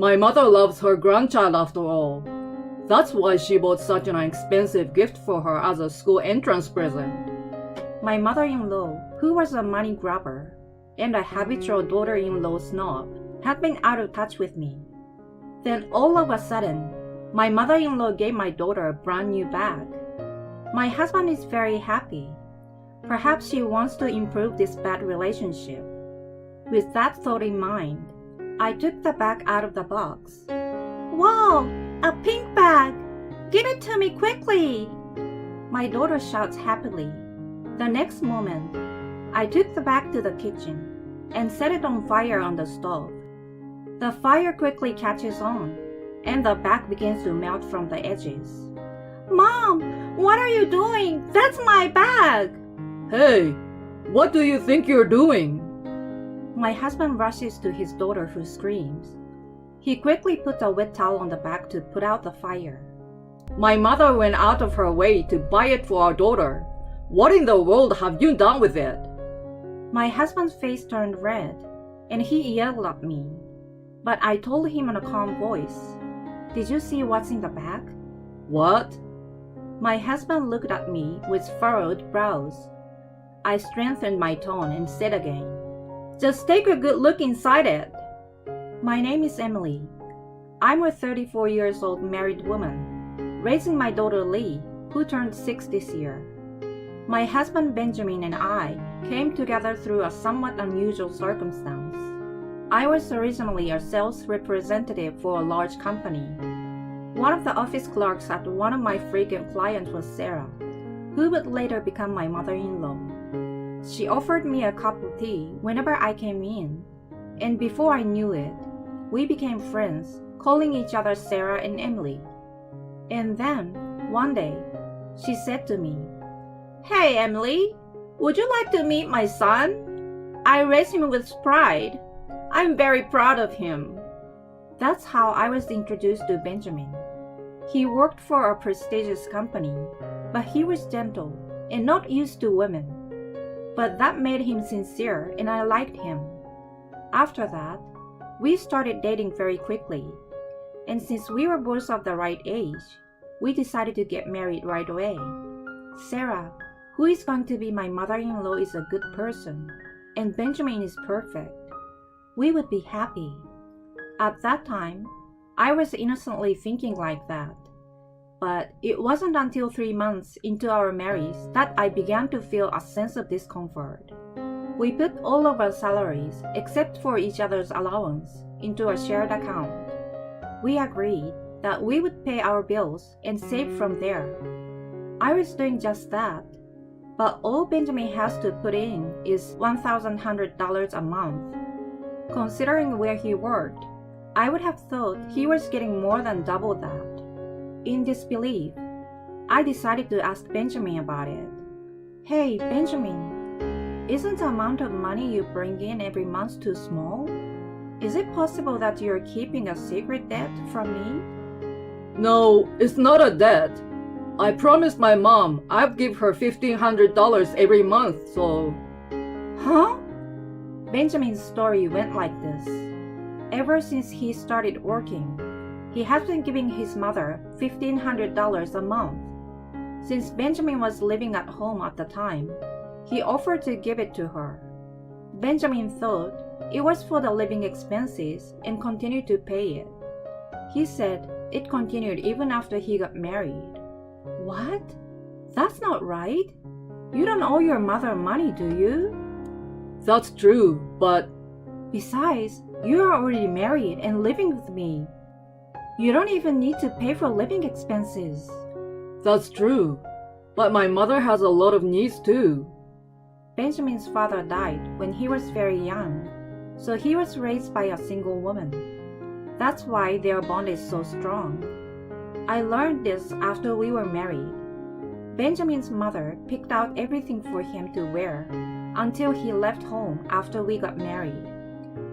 My mother loves her grandchild after all. That's why she bought such an expensive gift for her as a school entrance present. My mother-in-law, who was a money grabber and a habitual daughter-in-law snob, had been out of touch with me. Then all of a sudden, my mother-in-law gave my daughter a brand new bag. My husband is very happy. Perhaps she wants to improve this bad relationship. With that thought in mind, I took the bag out of the box. "Wow, a pink bag! Give it to me quickly!" My daughter shouts happily. The next moment, I took the bag to the kitchen and set it on fire on the stove. The fire quickly catches on, and the bag begins to melt from the edges. "Mom, what are you doing? That's my bag!" Hey, what do you think you're doing? My husband rushes to his daughter, who screams. He quickly puts a wet towel on the bag to put out the fire. My mother went out of her way to buy it for our daughter. What in the world have you done with it? My husband's face turned red, and he yelled at me. But I told him in a calm voice, "Did you see what's in the bag?" What? My husband looked at me with furrowed brows. I strengthened my tone and said again, "Just take a good look inside it." My name is Emily. I'm a 34 years old married woman, raising my daughter Lee, who turned 6 this year. My husband Benjamin and I came together through a somewhat unusual circumstance. I was originally a sales representative for a large company. One of the office clerks at one of my frequent clients was Sarah, who would later become my mother-in-law. She offered me a cup of tea whenever I came in, and before I knew it, we became friends, calling each other Sarah and Emily. And then, one day, she said to me, "Hey Emily, would you like to meet my son? I raised him with pride. I'm very proud of him." That's how I was introduced to Benjamin. He worked for a prestigious company, but he was gentle and not used to women. But that made him sincere, and I liked him. After that, we started dating very quickly, and since we were both of the right age, we decided to get married right away. Sarah, who is going to be my mother-in-law, is a good person, and Benjamin is perfect. We would be happy. At that time, I was innocently thinking like that. But it wasn't until 3 months into our marriage that I began to feel a sense of discomfort. We put all of our salaries, except for each other's allowance, into a shared account. We agreed that we would pay our bills and save from there. I was doing just that, but all Benjamin has to put in is $1,100 a month. Considering where he worked, I would have thought he was getting more than double that. In disbelief, I decided to ask Benjamin about it. "Hey, Benjamin, isn't the amount of money you bring in every month too small? Is it possible that you're keeping a secret debt from me?" No, it's not a debt. I promised my mom I'd give her $1,500 every month, so... Huh? Benjamin's story went like this. Ever since he started working, he has been giving his mother $1,500 a month. Since Benjamin was living at home at the time, he offered to give it to her. Benjamin thought it was for the living expenses and continued to pay it. He said it continued even after he got married. What? That's not right. You don't owe your mother money, do you? That's true, but... Besides, you are already married and living with me. You don't even need to pay for living expenses. That's true, but my mother has a lot of needs too. Benjamin's father died when he was very young, so he was raised by a single woman. That's why their bond is so strong. I learned this after we were married. Benjamin's mother picked out everything for him to wear until he left home after we got married.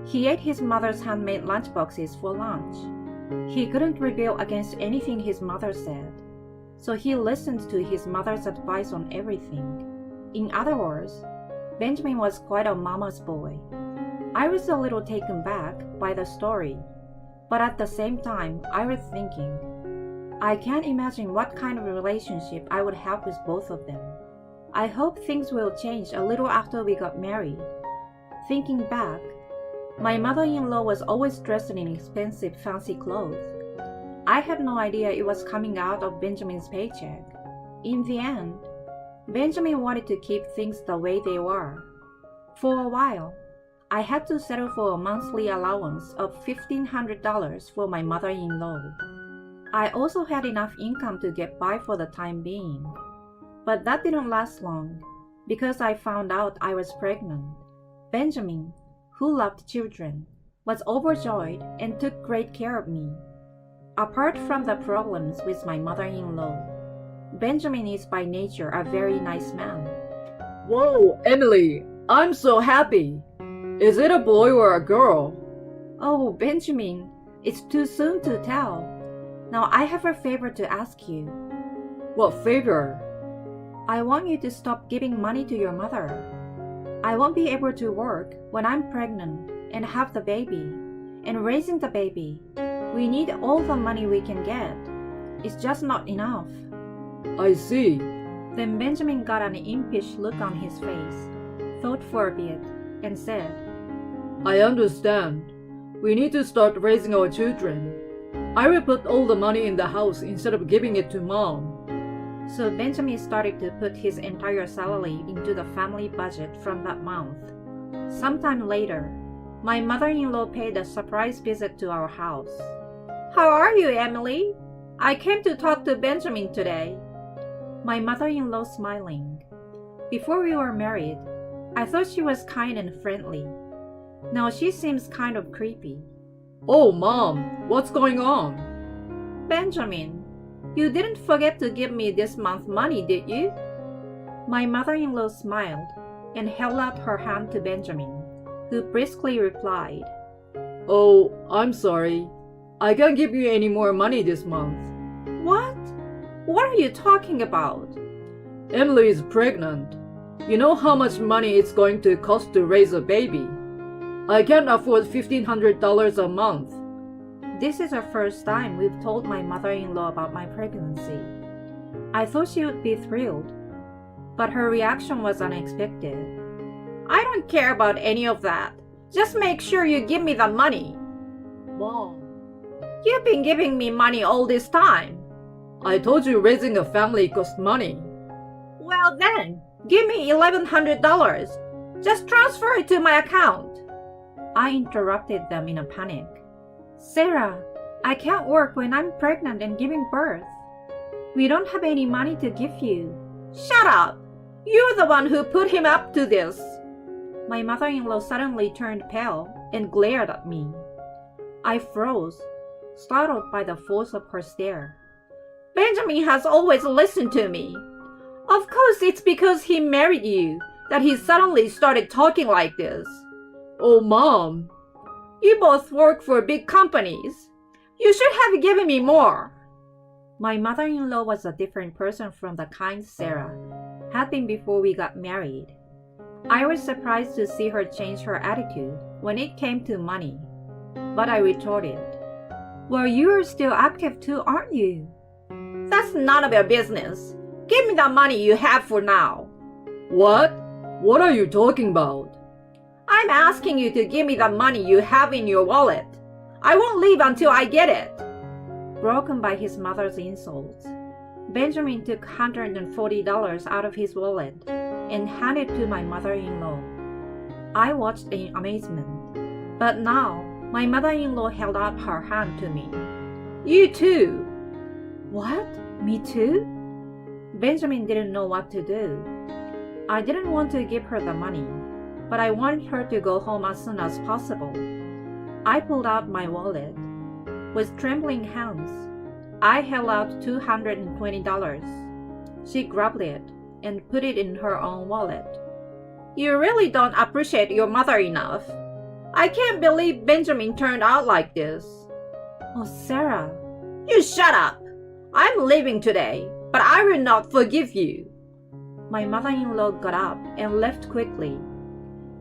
He ate his mother's handmade lunchboxes for lunch. He couldn't rebel against anything his mother said, so he listened to his mother's advice on everything. In other words, Benjamin was quite a mama's boy. I was a little taken back by the story, But at the same time, I was thinking, I can't imagine what kind of relationship I would have with both of them. I hope things will change a little after we got married. Thinking back, my mother-in-law was always dressed in expensive fancy clothes. I had no idea it was coming out of Benjamin's paycheck. In the end, Benjamin wanted to keep things the way they were. For a while, I had to settle for a monthly allowance of $1,500 for my mother-in-law. I also had enough income to get by for the time being. But that didn't last long, because I found out I was pregnant. Benjamin, who loved children, was overjoyed and took great care of me. Apart from the problems with my mother-in-law, Benjamin is by nature a very nice man. Whoa, Emily, I'm so happy. Is it a boy or a girl? Oh, Benjamin, it's too soon to tell. Now I have a favor to ask you. What favor? I want you to stop giving money to your mother. I won't be able to work when I'm pregnant and have the baby. And raising the baby, we need all the money we can get. It's just not enough. I see. Then Benjamin got an impish look on his face, thought for a bit, and said, I understand. We need to start raising our children. I will put all the money in the house instead of giving it to Mom. So Benjamin started to put his entire salary into the family budget from that month. Sometime later, my mother-in-law paid a surprise visit to our house. How are you, Emily? I came to talk to Benjamin today. My mother-in-law smiling. Before we were married, I thought she was kind and friendly. Now she seems kind of creepy. Oh, Mom, what's going on? Benjamin, you didn't forget to give me this month's money, did you? My mother-in-law smiled and held out her hand to Benjamin, who briskly replied, Oh, I'm sorry. I can't give you any more money this month. What? What are you talking about? Emily is pregnant. You know how much money it's going to cost to raise a baby. I can't afford $1,500 a month. This is the first time we've told my mother-in-law about my pregnancy. I thought she would be thrilled, but her reaction was unexpected. I don't care about any of that. Just make sure you give me the money. Mom, you've been giving me money all this time. I told you raising a family costs money. Well then, give me $1,100. Just transfer it to my account. I interrupted them in a panic. Sarah, I can't work when I'm pregnant and giving birth. We don't have any money to give you. Shut up! You're the one who put him up to this. My mother-in-law suddenly turned pale and glared at me. I froze, startled by the force of her stare. Benjamin has always listened to me. Of course it's because he married you that he suddenly started talking like this. Oh, Mom. You both work for big companies. You should have given me more. My mother-in-law was a different person from the kind Sarah had been before we got married. I was surprised to see her change her attitude when it came to money. But I retorted, Well, you are still active too, aren't you? That's none of your business. Give me the money you have for now. What? What are you talking about? I'm asking you to give me the money you have in your wallet. I won't leave until I get it. Broken by his mother's insults, Benjamin took $140 out of his wallet and handed it to my mother-in-law. I watched in amazement, but now my mother-in-law held out her hand to me. You too. What? Me too? Benjamin didn't know what to do. I didn't want to give her the money, but I wanted her to go home as soon as possible. I pulled out my wallet. With trembling hands, I held out $220. She grabbed it and put it in her own wallet. You really don't appreciate your mother enough. I can't believe Benjamin turned out like this. Oh, Sarah. You shut up. I'm leaving today, but I will not forgive you. My mother-in-law got up and left quickly.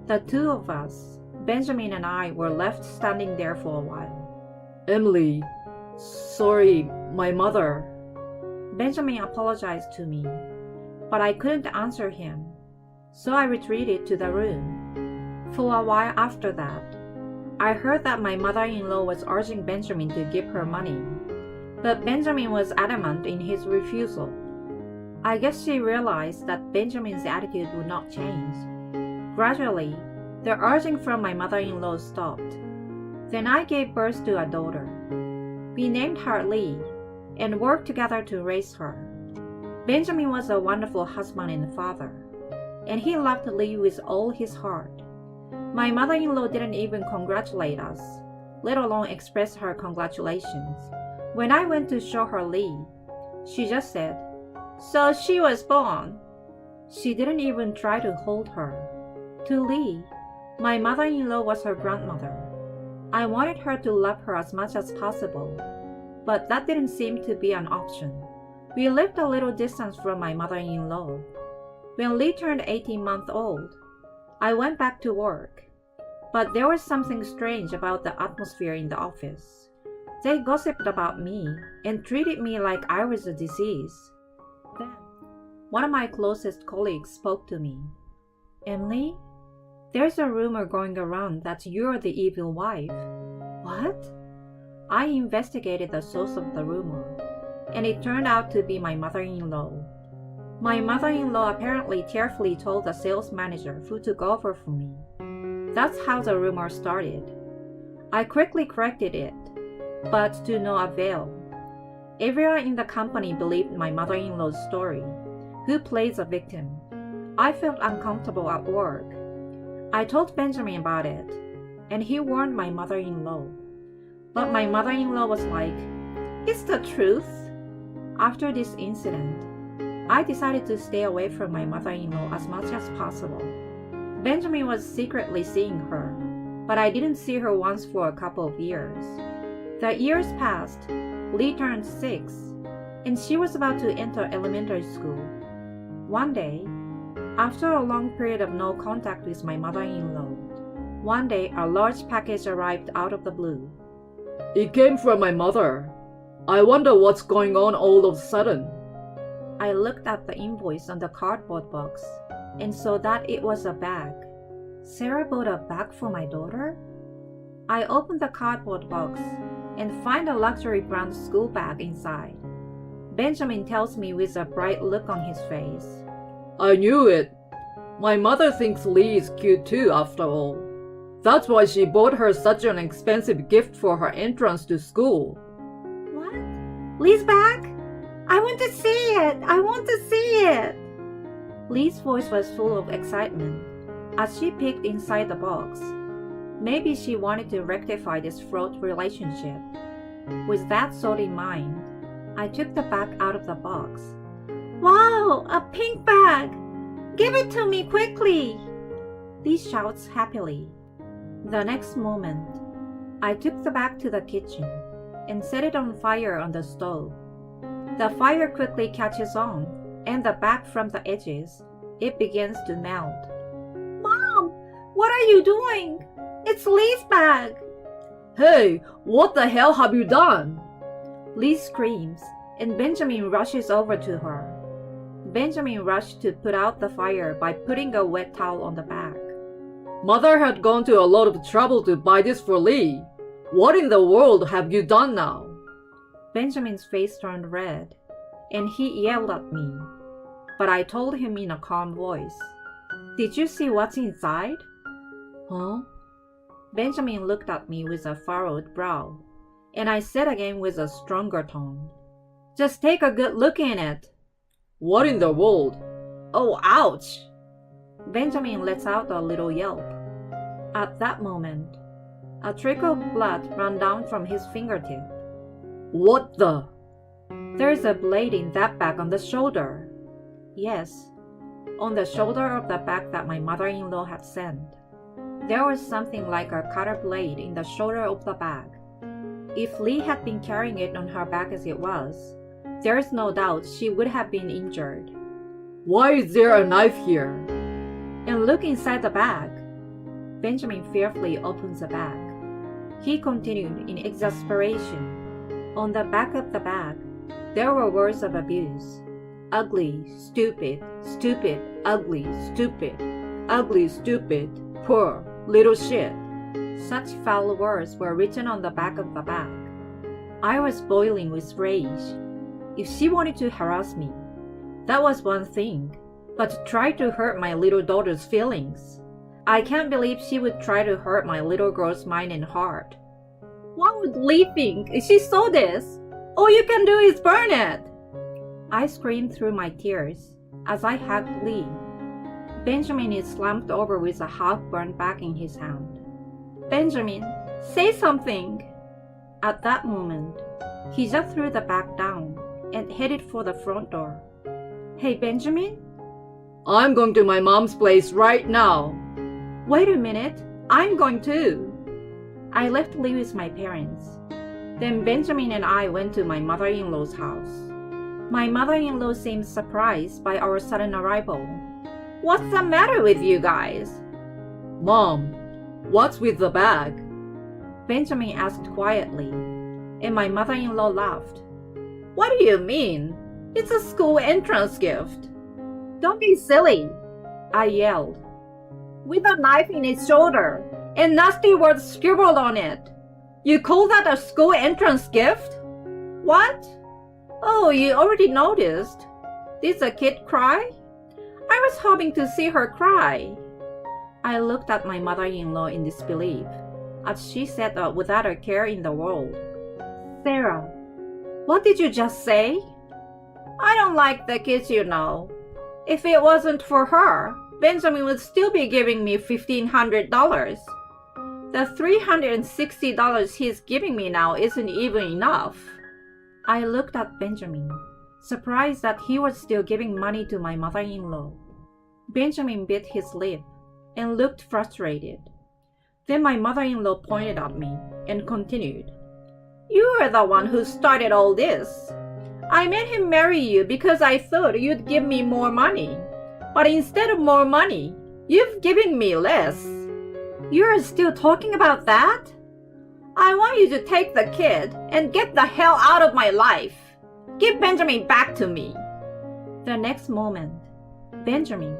The two of us, Benjamin and I, were left standing there for a while. Emily, sorry, my mother. Benjamin apologized to me, but I couldn't answer him, so I retreated to the room. For a while after that, I heard that my mother-in-law was urging Benjamin to give her money, but Benjamin was adamant in his refusal. I guess she realized that Benjamin's attitude would not change. Gradually, the urging from my mother-in-law stopped. Then I gave birth to a daughter. We named her Lee and worked together to raise her. Benjamin was a wonderful husband and father, and he loved Lee with all his heart. My mother-in-law didn't even congratulate us, let alone express her congratulations. When I went to show her Lee, she just said, "So she was born." She didn't even try to hold her. To Lee, my mother-in-law was her grandmother. I wanted her to love her as much as possible, but that didn't seem to be an option. We lived a little distance from my mother-in-law. When Lee turned 18 months old, I went back to work. But there was something strange about the atmosphere in the office. They gossiped about me and treated me like I was a disease. Then, one of my closest colleagues spoke to me. "Emily, there's a rumor going around that you're the evil wife." What? I investigated the source of the rumor, and it turned out to be my mother-in-law. My mother-in-law apparently tearfully told the sales manager who took over for me. That's how the rumor started. I quickly corrected it, but to no avail. Everyone in the company believed my mother-in-law's story, who plays a victim. I felt uncomfortable at work. I told Benjamin about it, and he warned my mother-in-law. But my mother-in-law was like, "It's the truth." After this incident, I decided to stay away from my mother-in-law as much as possible. Benjamin was secretly seeing her, but I didn't see her once for a couple of years. The years passed. Lee turned 6, and she was about to enter elementary school. One day, after a long period of no contact with my mother-in-law, a large package arrived out of the blue. It came from my mother. I wonder what's going on all of a sudden. I looked at the invoice on the cardboard box and saw that it was a bag. Sarah bought a bag for my daughter? I opened the cardboard box and find a luxury brand school bag inside. Benjamin tells me with a bright look on his face, I knew it. My mother thinks Lee is cute too, after all. That's why she bought her such an expensive gift for her entrance to school. "What? Lee's bag? I want to see it! I want to see it!" Lee's voice was full of excitement as she peeked inside the box. Maybe she wanted to rectify this fraught relationship. With that thought in mind, I took the bag out of the box. "Wow, a pink bag! Give it to me quickly!" Lee shouts happily. The next moment, I took the bag to the kitchen and set it on fire on the stove. The fire quickly catches on, and the bag from the edges, it begins to melt. "Mom, what are you doing? It's Lee's bag!" Hey, what the hell have you done? Lee screams, and Benjamin rushes over to her. Benjamin rushed to put out the fire by putting a wet towel on the bag. Mother had gone to a lot of trouble to buy this for Lee. What in the world have you done now? Benjamin's face turned red, and he yelled at me. But I told him in a calm voice, "Did you see what's inside?" Huh? Benjamin looked at me with a furrowed brow, and I said again with a stronger tone, "Just take a good look in it." What in the world? "Oh, ouch!" Benjamin lets out a little yelp. At that moment, a trickle of blood ran down from his fingertip. What the? "There's a blade in that bag on the shoulder." Yes, on the shoulder of the bag that my mother-in-law had sent. There was something like a cutter blade in the shoulder of the bag. If Lee had been carrying it on her back as it was, there is no doubt she would have been injured. Why is there a knife here? And look inside the bag. Benjamin fearfully opens the bag. He continued in exasperation. On the back of the bag, there were words of abuse. Ugly, stupid, stupid, ugly, stupid, poor, little shit. Such foul words were written on the back of the bag. I was boiling with rage. If she wanted to harass me, that was one thing, but to try to hurt my little daughter's feelings, I can't believe she would try to hurt my little girl's mind and heart. What would Lee think if she saw this? All you can do is burn it! I screamed through my tears as I hugged Lee. Benjamin is slumped over with a half-burned bag in his hand. Benjamin, say something! At that moment, he just threw the bag down and headed for the front door. Hey, Benjamin? I'm going to my mom's place right now. Wait a minute, I'm going too. I left Lee with my parents. Then Benjamin and I went to my mother-in-law's house. My mother-in-law seemed surprised by our sudden arrival. What's the matter with you guys? Mom, what's with the bag? Benjamin asked quietly, and my mother-in-law laughed. What do you mean? It's a school entrance gift. Don't be silly, I yelled. With a knife in its shoulder and nasty words scribbled on it. You call that a school entrance gift? What? Oh, you already noticed. Did the kid cry? I was hoping to see her cry. I looked at my mother-in-law in disbelief, as she said without a care in the world. Sarah, what did you just say? I don't like the kids, you know. If it wasn't for her, Benjamin would still be giving me $1,500. The $360 he's giving me now isn't even enough. I looked at Benjamin, surprised that he was still giving money to my mother-in-law. Benjamin bit his lip and looked frustrated. Then my mother-in-law pointed at me and continued. You are the one who started all this. I made him marry you because I thought you'd give me more money. But instead of more money, you've given me less. You're still talking about that? I want you to take the kid and get the hell out of my life. Give Benjamin back to me. The next moment, Benjamin,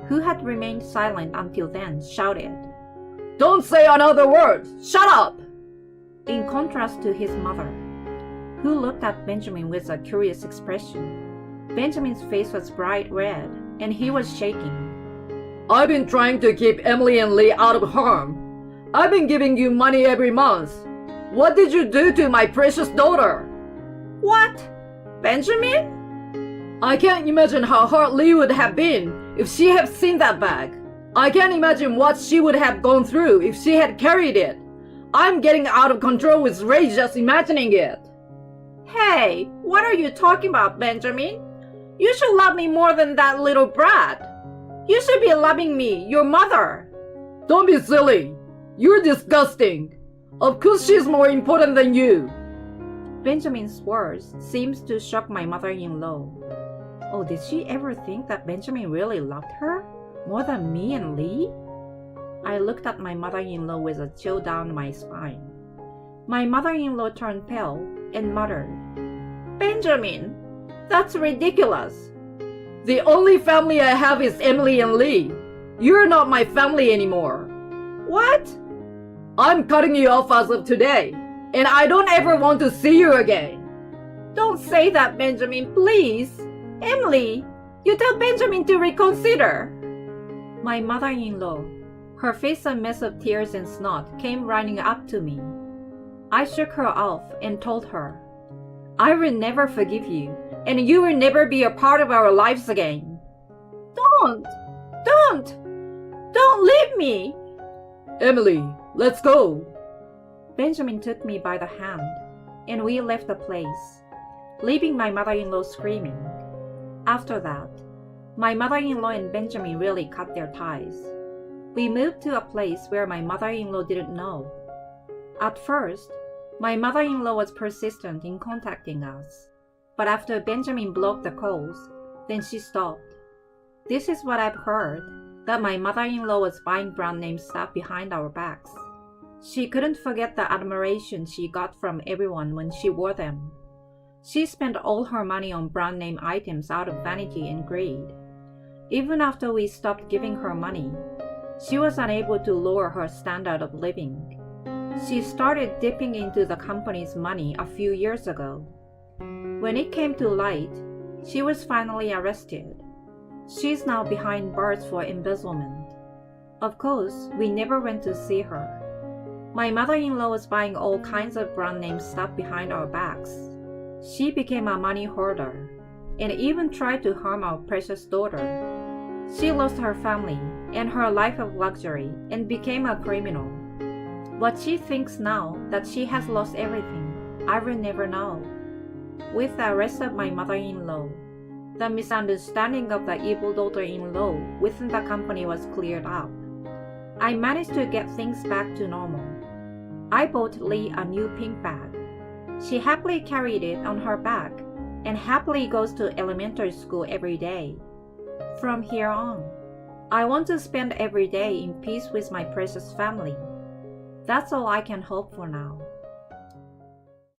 who had remained silent until then, shouted, Don't say another word! Shut up! In contrast to his mother, who looked at Benjamin with a curious expression. Benjamin's face was bright red, and he was shaking. I've been trying to keep Emily and Lee out of harm. I've been giving you money every month. What did you do to my precious daughter? What? Benjamin? I can't imagine how hard Lee would have been if she had seen that bag. I can't imagine what she would have gone through if she had carried it. I'm getting out of control with rage just imagining it. Hey, what are you talking about, Benjamin? You should love me more than that little brat. You should be loving me, your mother. Don't be silly. You're disgusting. Of course she's more important than you. Benjamin's words seemed to shock my mother-in-law. Oh, did she ever think that Benjamin really loved her more than me and Lee? I looked at my mother-in-law with a chill down my spine. My mother-in-law turned pale and muttered, Benjamin, that's ridiculous. The only family I have is Emily and Lee. You're not my family anymore. What? I'm cutting you off as of today, and I don't ever want to see you again. Don't say that, Benjamin, please. Emily, you tell Benjamin to reconsider. My mother-in-law, her face a mess of tears and snot, came running up to me. I shook her off and told her, I will never forgive you, and you will never be a part of our lives again. Don't leave me. Emily, let's go. Benjamin took me by the hand, and we left the place, leaving my mother-in-law screaming. After that, my mother-in-law and Benjamin really cut their ties. We moved to a place where my mother-in-law didn't know. At first, my mother-in-law was persistent in contacting us, but after Benjamin blocked the calls, then she stopped. This is what I've heard, that my mother-in-law was buying brand name stuff behind our backs. She couldn't forget the admiration she got from everyone when she wore them. She spent all her money on brand name items out of vanity and greed. Even after we stopped giving her money, she was unable to lower her standard of living. She started dipping into the company's money a few years ago. When it came to light, she was finally arrested. She's now behind bars for embezzlement. Of course, we never went to see her. My mother-in-law was buying all kinds of brand name stuff behind our backs. She became a money hoarder and even tried to harm our precious daughter. She lost her family and her life of luxury and became a criminal. What she thinks now that she has lost everything, I will never know. With the arrest of my mother-in-law, the misunderstanding of the evil daughter-in-law within the company was cleared up. I managed to get things back to normal. I bought Lee a new pink bag. She happily carried it on her back and happily goes to elementary school every day. From here on, I want to spend every day in peace with my precious family. That's all I can hope for now.